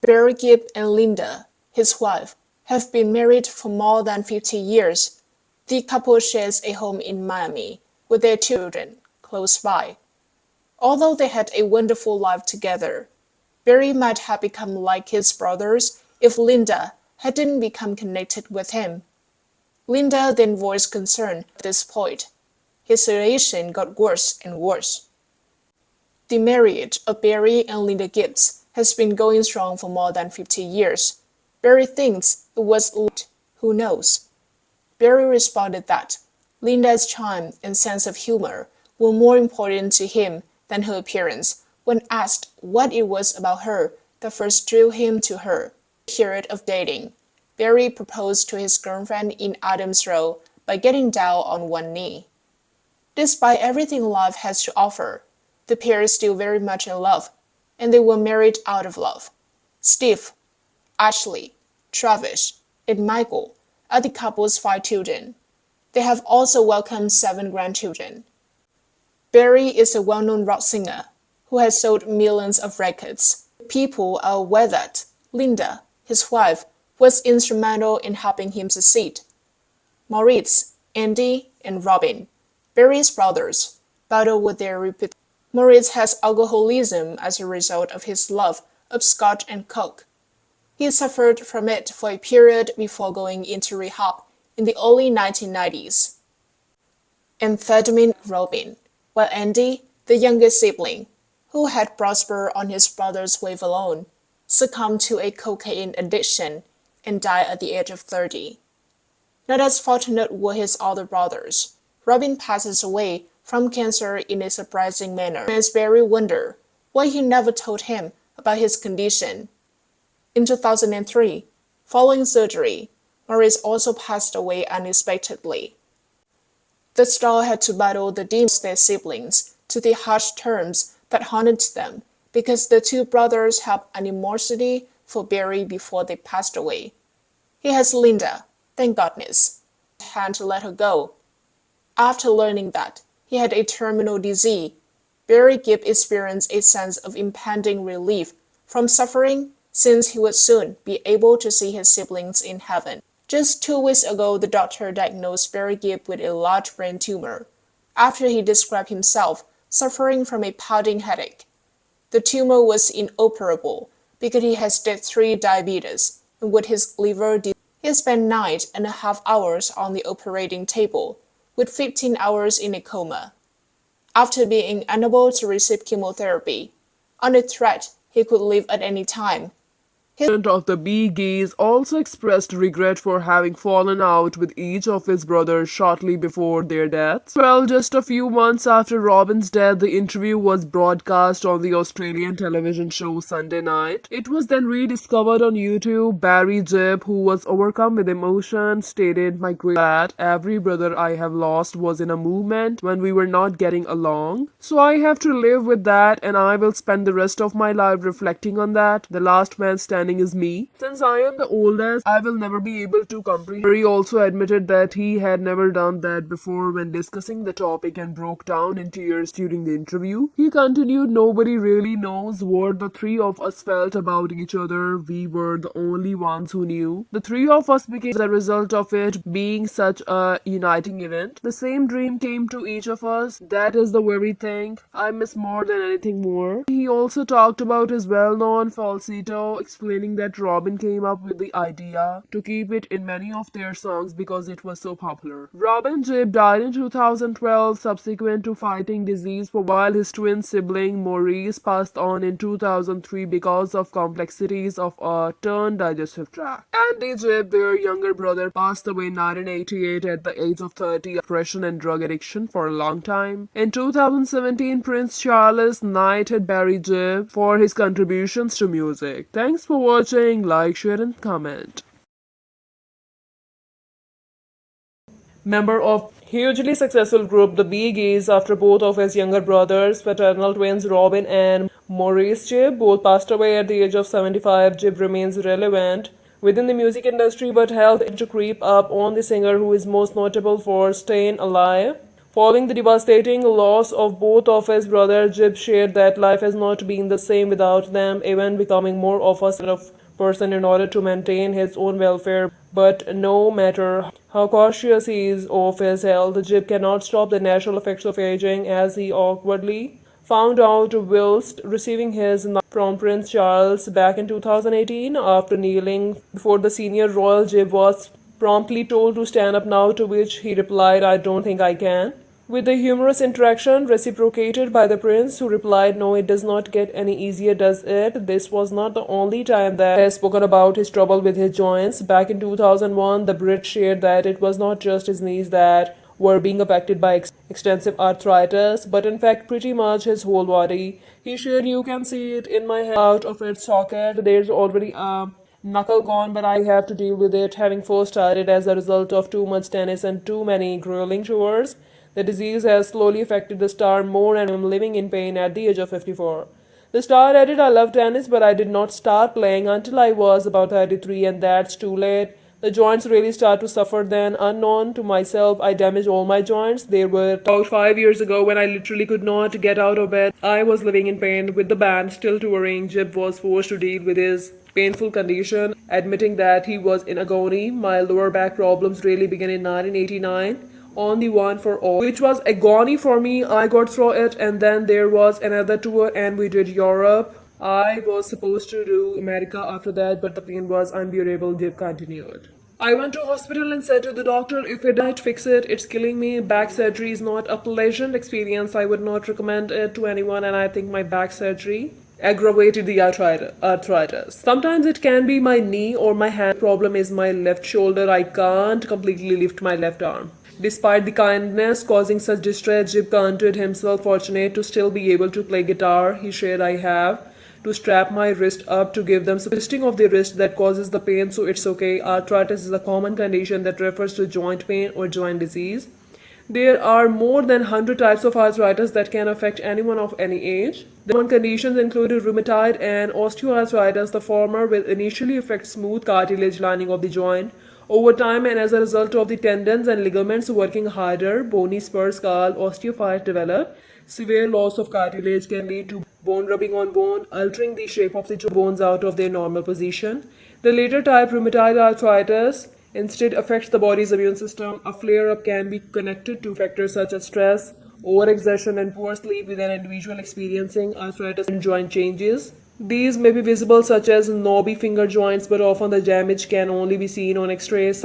Barry Gibb and Linda, his wife, have been married for more than 50 years. The couple shares a home in Miami with their children close by. Although they had a wonderful life together, Barry might have become like his brothers if Linda hadn't become connected with him. Linda then voiced concern at this point. His situation got worse and worse. The marriage of Barry and Linda Gibbs has been going strong for more than 50 years. Barry thinks it was who knows. Barry responded that Linda's charm and sense of humor were more important to him than her appearance when asked what it was about her that first drew him to her. In the period of dating, Barry proposed to his girlfriend in Adam's Row by getting down on one knee. Despite everything life has to offer, the pair is still very much in love, and they were married out of love. Steve, Ashley, Travis, and Michael are the couple's 5 children. They have also welcomed 7 grandchildren. Barry is a well-known rock singer who has sold millions of records. People are aware that Linda, his wife, was instrumental in helping him succeed. Moritz, Andy, and Robin, Barry's brothers, battle with their reputation. Moritz has alcoholism as a result of his love of scotch and coke. He suffered from it for a period before going into rehab in the early 1990s. Amphetamine Robin, while Andy, the younger sibling, who had prospered on his brother's wave alone, succumbed to a cocaine addiction and died at the age of 30. Not as fortunate were his other brothers. Robin passes away from cancer in a surprising manner. Makes Barry wonder why he never told him about his condition. In 2003, following surgery, Moritz also passed away unexpectedly. The star had to battle the demons of their siblings to the harsh terms that haunted them because the 2 brothers had animosity for Barry before they passed away. He has Linda, thank goodness, had to let her go. After learning that he had a terminal disease, Barry Gibb experienced a sense of impending relief from suffering since he would soon be able to see his siblings in heaven. Just 2 weeks ago, the doctor diagnosed Barry Gibb with a large brain tumor, after he described himself suffering from a pounding headache. The tumor was inoperable because he has stage 3 diabetes, and with his liver disease, he spent 9.5 hours on the operating table, with 15 hours in a coma. After being unable to receive chemotherapy, under threat he could leave at any time, Of the Bee Gees also expressed regret for having fallen out with each of his brothers shortly before their deaths. Well, just a few months after Robin's death, the interview was broadcast on the Australian television show Sunday Night. It was then rediscovered on YouTube. Barry Gibb, who was overcome with emotion, stated, "My great that every brother I have lost was in a movement when we were not getting along. So I have to live with that, and I will spend the rest of my life reflecting on that. The last man standing is me. Since I am the oldest, I will never be able to comprehend." Barry also admitted that he had never done that before when discussing the topic and broke down in tears during the interview. He continued, "Nobody really knows what the 3 of us felt about each other. We were the only ones who knew. The 3 of us became as a result of it being such a uniting event. The same dream came to each of us. That is the very thing I miss more than anything more." He also talked about his well-known falsetto, explaining that Robin came up with the idea to keep it in many of their songs because it was so popular. Robin Gibb died in 2012 subsequent to fighting disease, while his twin sibling Maurice passed on in 2003 because of complexities of a turned digestive tract. Andy Gibb, their younger brother, passed away in 1988 at the age of 30 of depression and drug addiction for a long time. In 2017, Prince Charles knighted Barry Gibb for his contributions to music. Thanks for watching. Like, share, and comment. Member of hugely successful group the Bee Gees, after both of his younger brothers, fraternal twins Robin and Maurice Gibb, both passed away at the age of 75, Gibb remains relevant within the music industry but health to creep up on the singer, who is most notable for staying alive Following the devastating loss of both of his brothers, Gibb shared that life has not been the same without them, even becoming more of a sort of person in order to maintain his own welfare. But no matter how cautious he is of his health, Gibb cannot stop the natural effects of aging, as he awkwardly found out whilst receiving his knight from Prince Charles back in 2018. After kneeling before the senior royal, Gibb was promptly told to stand up now, to which he replied, "I don't think I can." With a humorous interaction reciprocated by the prince, who replied, "No, it does not get any easier, does it?" This was not the only time that he has spoken about his trouble with his joints. Back in 2001, the Brit shared that it was not just his knees that were being affected by extensive arthritis, but in fact pretty much his whole body. He shared, "You can see it in my hand out of its socket. There's already a knuckle gone, but I have to deal with it, having first started as a result of too much tennis and too many grueling chores. The disease has slowly affected the star more, and I'm living in pain at the age of 54." The star added, "I love tennis, but I did not start playing until I was about 33, and that's too late. The joints really start to suffer then. Unknown to myself, I damaged all my joints. There were about 5 years ago when I literally could not get out of bed. I was living in pain with the band still touring. Gibb was forced to deal with his painful condition, admitting that he was in agony. My lower back problems really began in 1989 on the One for All, which was agony for me. I got through it, and then there was another tour, and we did Europe. I was supposed to do America after that, but the pain was unbearable," Gibb continued. "I went to hospital and said to the doctor, if it might fix it, it's killing me. Back surgery is not a pleasant experience. I would not recommend it to anyone, and I think my back surgery aggravated the arthritis. Sometimes it can be my knee or my hand. Problem is my left shoulder. I can't completely lift my left arm." Despite the kindness causing such distress, Gibb counted himself fortunate to still be able to play guitar. He shared, "I have to strap my wrist up to give them twisting of the wrist that causes the pain, so it's okay. Arthritis is a common condition that refers to joint pain or joint disease. There are more than 100 types of arthritis that can affect anyone of any age. The common conditions include rheumatoid and osteoarthritis. The former will initially affect smooth cartilage lining of the joint. Over time, and as a result of the tendons and ligaments working harder, bony spurs called osteophytes develop. Severe loss of cartilage can lead to bone rubbing on bone, altering the shape of the bones out of their normal position. The later type, rheumatoid arthritis, instead affects the body's immune system. A flare-up can be connected to factors such as stress, overexertion, and poor sleep, with an individual experiencing arthritis and joint changes. These may be visible, such as knobby finger joints, but often the damage can only be seen on X-rays.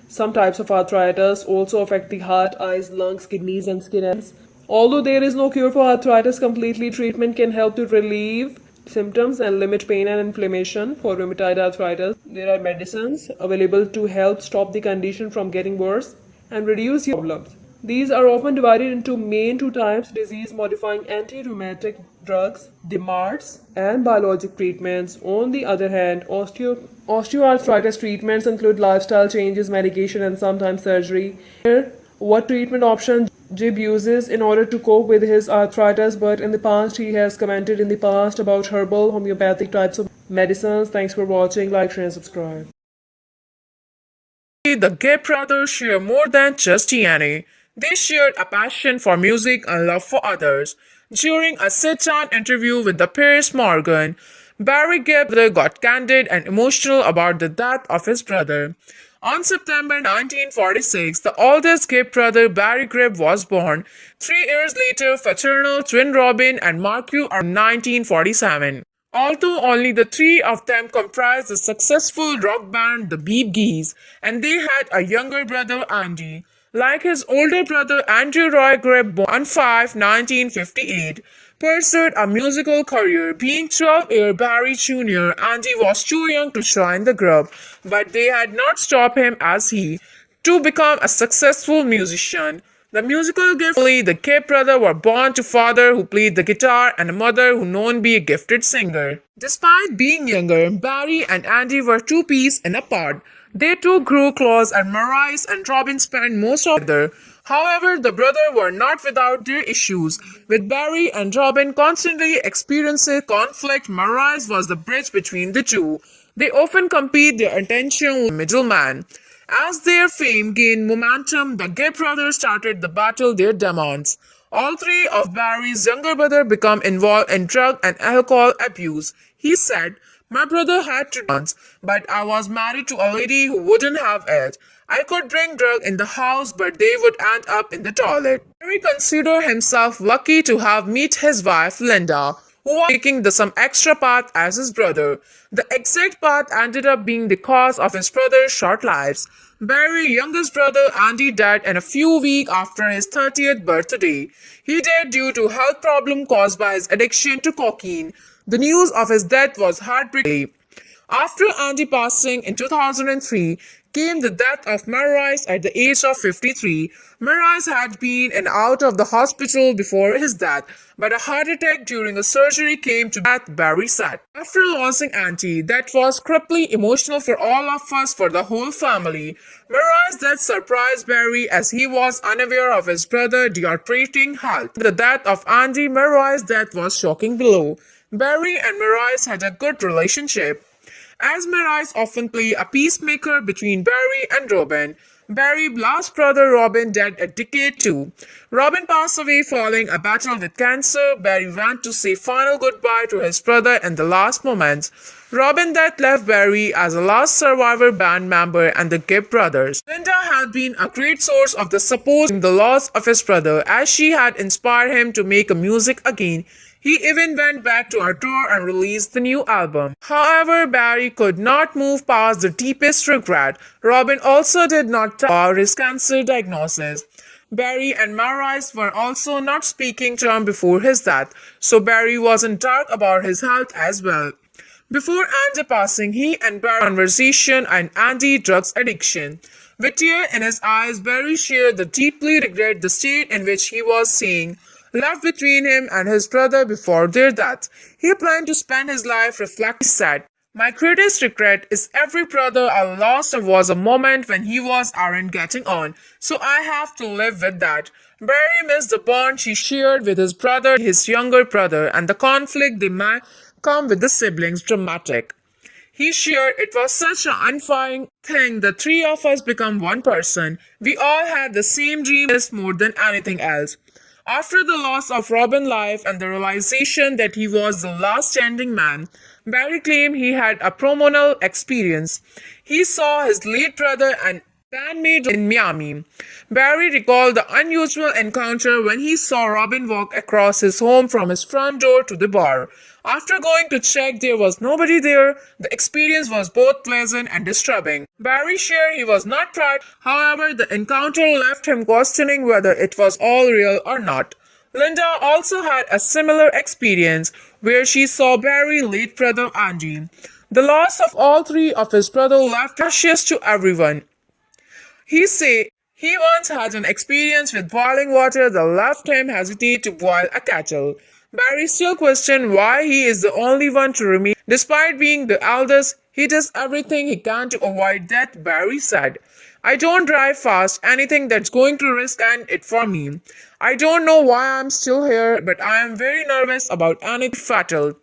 Some types of arthritis also affect the heart, eyes, lungs, kidneys, and skin. Although there is no cure for arthritis completely, treatment can help to relieve symptoms and limit pain and inflammation. For rheumatoid arthritis, there are medicines available to help stop the condition from getting worse and reduce your problems. These are often divided into main two types: disease-modifying anti-rheumatic drugs, DMARDs, and biologic treatments. On the other hand, osteoarthritis treatments include lifestyle changes, medication, and sometimes surgery. Here, what treatment option Gibb uses in order to cope with his arthritis, but in the past he has commented in the past about herbal, homeopathic types of medicines. Thanks for watching. Like, share, and subscribe. The Gibb brothers share more than just DNA. They shared a passion for music and love for others. During a sit-down interview with the Piers Morgan, Barry Gibb got candid and emotional about the death of his brother. On September 1946, the oldest Gibb brother, Barry Gibb, was born. 3 years later, fraternal twin Robin and Mark are 1947. Although only the three of them comprised the successful rock band the Bee Gees, and they had a younger brother, Andy. Like his older brother Andrew Roy Gibb, born on 1958, pursued a musical career. Being 12-year Barry Jr., Andy was too young to join the group, but they had not stopped him as he to become a successful musician. The musical gift the Gibb brothers were born to father who played the guitar and a mother who known to be a gifted singer. Despite being younger, Barry and Andy were two peas in a pod. They too grew close, and Maurice and Robin spent most of together. However, the brothers were not without their issues. With Barry and Robin constantly experiencing conflict, Maurice was the bridge between the two. They often compete their attention with the middleman. As their fame gained momentum, the Gibb brothers started the battle their demons. All three of Barry's younger brother become involved in drug and alcohol abuse. He said, "My brother had to dance, but I was married to a lady who wouldn't have it. I could bring drug in the house, but they would end up in the toilet." Barry considered himself lucky to have met his wife, Linda, who was taking the some extra path as his brother. The exact path ended up being the cause of his brother's short lives. Barry's youngest brother Andy died in a few weeks after his 30th birthday. He died due to health problem caused by his addiction to cocaine. The news of his death was heartbreaking. After Andy passing in 2003 came the death of Marais at the age of 53. Marais had been in and out of the hospital before his death, but a heart attack during a surgery came to death, Barry said. After losing Andy, that was crippling emotional for all of us, for the whole family. Marais' death surprised Barry as he was unaware of his brother deteriorating health. The death of Andy, Marais' death was shocking blow. Barry and Marais had a good relationship, as Marais often played a peacemaker between Barry and Robin. Barry's last brother Robin died a decade too. Robin passed away following a battle with cancer. Barry went to say final goodbye to his brother in the last moments. Robin's death left Barry as a last survivor band member and the Gibb brothers. Linda had been a great source of the support in the loss of his brother, as she had inspired him to make music again. He even went back to her tour and released the new album. However, Barry could not move past the deepest regret. Robin also did not talk about his cancer diagnosis. Barry and Marais were also not speaking to him before his death, so Barry wasn't dark about his health as well. Before Andy passing, he and Barry conversation and Andy drugs addiction. With tears in his eyes, Barry shared the deeply regret the state in which he was seeing left between him and his brother before their death. He planned to spend his life reflecting. He said, "My greatest regret is every brother I lost was a moment when he aren't getting on, so I have to live with that." Barry missed the bond she shared with his brother, his younger brother, and the conflict they might come with the siblings dramatic. He shared, "It was such an unifying thing. The three of us become one person. We all had the same dreams more than anything else." After the loss of Robin's life and the realization that he was the last standing man, Barry claimed he had a promotional experience. He saw his late brother and bandmate in Miami. Barry recalled the unusual encounter when he saw Robin walk across his home from his front door to the bar. After going to check, there was nobody there. The experience was both pleasant and disturbing. Barry shared he was not proud. However, the encounter left him questioning whether it was all real or not. Linda also had a similar experience where she saw Barry's late brother Andy. The loss of all three of his brothers left ashes to everyone. He said he once had an experience with boiling water that left him hesitate to boil a kettle. Barry still questioned why he is the only one to remain. Despite being the eldest, he does everything he can to avoid death, Barry said. "I don't drive fast, anything that's going to risk end it for me. I don't know why I'm still here, but I am very nervous about anything fatal."